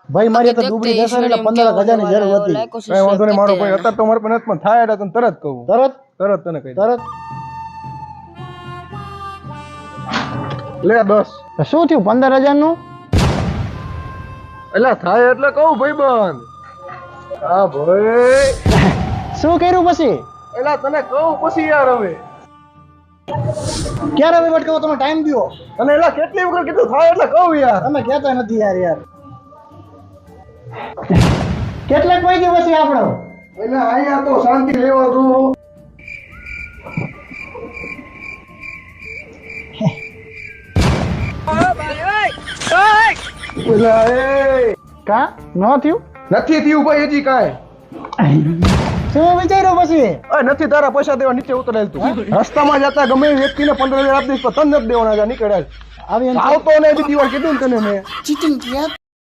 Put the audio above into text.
ભાઈ મારી તો ડુબળી દેસાઈ એટલે 15,000 ની જરૂર હતી કઈ વાંધો નહીં મારો ભાઈ અત્યારે તો મારે પણ નથી પણ થાય એટલે તને તરત કહું તરત તને કહી તરત લે 10 તો શું થયું 15,000 નું એટલે થાય એટલે કહું ભાઈબંધ હા ભાઈ શું કર્યું પછી એટલે તને કહું પછી યાર હવે ક્યારે વહીવટ કરો તમે ટાઈમ દો અને એટલે કેટલી વખત કીધું થાય એટલે કહું યાર તમે કહેતા નથી યાર કેટલાક પૈકી પછી આપણો એટલે અહીંયા તો શાંતિ લેવા દો એટલે એ કા ન થયું નથી થયું ભાઈ હજી કાંઈ શું વિચાર્યો પછી નથી તારા પૈસા દેવા નીચે ઉતરેલ તું રસ્તામાં જતા ગમે એ વ્યક્તિને 15,000 આપી દઈશ પણ તને નથી દેવાના જા નીકળ્યા આવી આવતો ને બીજી વાર કીધું ને તને મેં ચીટિંગ કિયા